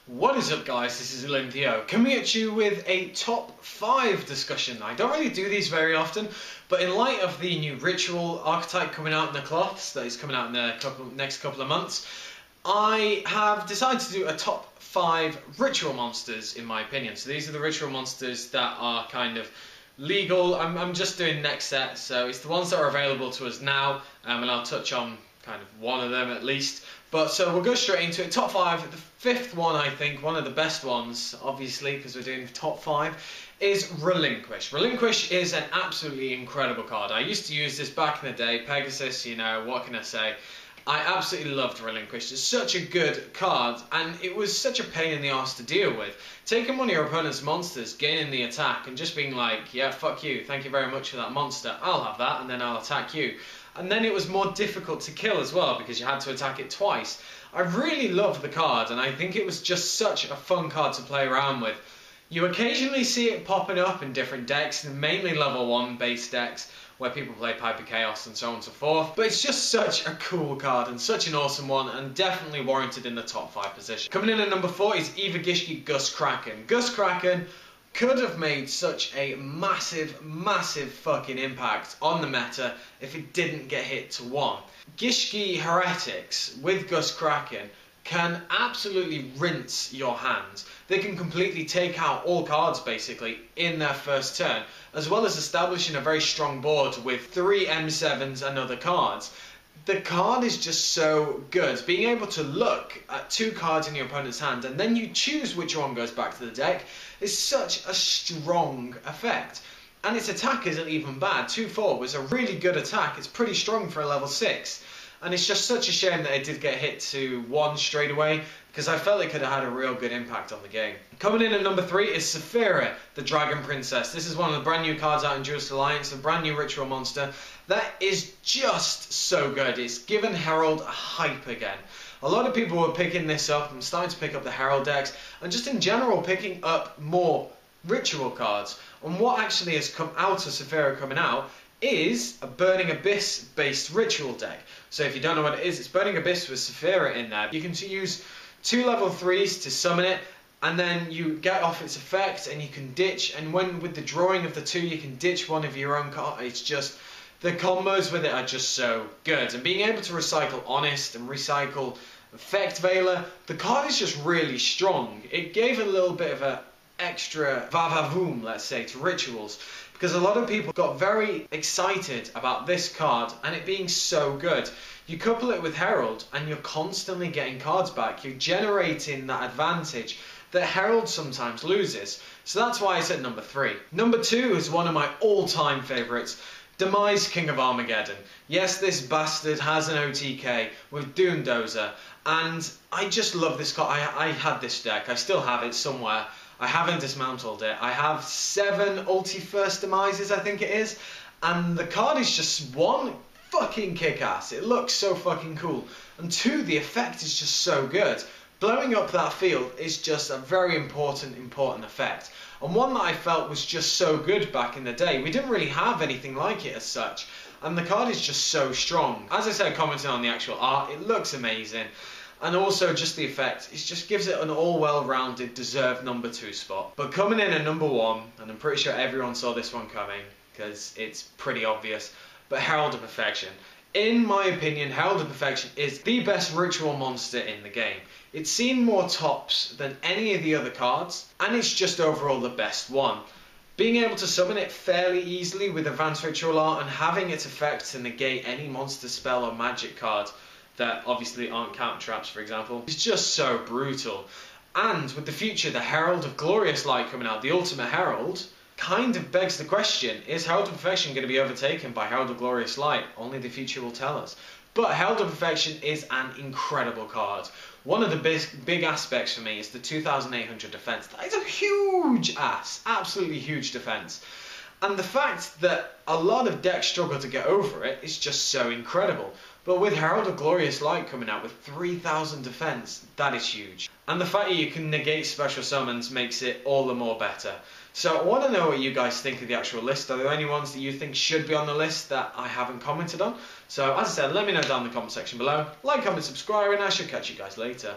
What is up, guys? This is Olympio coming at you with a top 5 discussion. I don't really do these very often, but in light of the new ritual archetype coming out in the cloths that is coming out in the next couple of months, I have decided to do a top 5 ritual monsters in my opinion. So these are the ritual monsters that are kind of legal. I'm just doing next set, so it's the ones that are available to us now, and I'll touch on kind of one of them at least. But so we'll go straight into it. Top 5. The fifth one, I think, one of the best ones, obviously, because we're doing top 5, is Relinquished. Relinquished is an absolutely incredible card. I used to use this back in the day. Pegasus, you know, what can I say? I absolutely loved Relinquished. It's such a good card, and it was such a pain in the arse to deal with. Taking one of your opponent's monsters, gaining the attack, and just being like, yeah, fuck you, thank you very much for that monster, I'll have that, and then I'll attack you. And then it was more difficult to kill as well, because you had to attack it twice. I really loved the card, and I think it was just such a fun card to play around with. You occasionally see it popping up in different decks, mainly level 1 base decks, where people play Piper Chaos and so on and so forth. But it's just such a cool card and such an awesome one, and definitely warranted in the top 5 position. Coming in at number 4 is Gishki Kraken. Gus Kraken could have made such a massive fucking impact on the meta if it didn't get hit to 1. Gishki Heretics with Gus Kraken can absolutely rinse your hands. They can completely take out all cards basically in their first turn, as well as establishing a very strong board with 3 M7s and other cards. The card is just so good. Being able to look at 2 cards in your opponent's hand and then you choose which one goes back to the deck is such a strong effect. And its attack isn't even bad. 2-4 was a really good attack. It's pretty strong for a level 6. And it's just such a shame that it did get hit to 1 straight away, because I felt it could have had a real good impact on the game. Coming in at number 3 is Saphira, the Dragon Princess. This is one of the brand new cards out in Duelist Alliance, a brand new ritual monster that is just so good. It's given Herald a hype again. A lot of people were picking this up and starting to pick up the Herald decks, and just in general picking up more ritual cards. And what actually has come out of Saphira coming out is a Burning Abyss based ritual deck. So if you don't know what it is, it's Burning Abyss with Saphira in there. You can use 2 level 3s to summon it, and then you get off its effect and you can ditch, and when with the drawing of the 2 you can ditch one of your own cards. It's just, the combos with it are just so good. And being able to recycle Honest and recycle Effect Veiler, the card is just really strong. It gave a little bit of a extra va-va-voom, let's say, to rituals, because a lot of people got very excited about this card and it being so good. You couple it with Herald and you're constantly getting cards back. You're generating that advantage that Herald sometimes loses. So that's why I said number 3. Number 2 is one of my all-time favourites, Demise, King of Armageddon. Yes, this bastard has an OTK with Doomdozer, and I just love this card. I had this deck, I still have it somewhere. I haven't dismantled it. I have 7 ulti first demises, I think it is, and the card is just 1, fucking kick-ass. It looks so fucking cool, and 2, the effect is just so good. Blowing up that field is just a very important effect, and one that I felt was just so good back in the day. We didn't really have anything like it as such, and the card is just so strong. As I said, commenting on the actual art, it looks amazing. And also just the effect, it just gives it an all well-rounded, deserved number 2 spot. But coming in at number 1, and I'm pretty sure everyone saw this one coming, because it's pretty obvious, but Herald of Perfection. In my opinion, Herald of Perfection is the best ritual monster in the game. It's seen more tops than any of the other cards, and it's just overall the best one. Being able to summon it fairly easily with Advanced Ritual Art and having its effect to negate any monster spell or magic card that obviously aren't counter traps, for example, it's just so brutal. And with the future, the Herald of Glorious Light coming out, the Ultimate Herald, kind of begs the question, is Herald of Perfection going to be overtaken by Herald of Glorious Light? Only the future will tell us. But Herald of Perfection is an incredible card. One of the big aspects for me is the 2800 defense. That is a huge ass, absolutely huge defense. And the fact that a lot of decks struggle to get over it is just so incredible. But with Herald of Glorious Light coming out with 3,000 defense, that is huge. And the fact that you can negate special summons makes it all the more better. So I want to know what you guys think of the actual list. Are there any ones that you think should be on the list that I haven't commented on? So as I said, let me know down in the comment section below. Like, comment, subscribe, and I shall catch you guys later.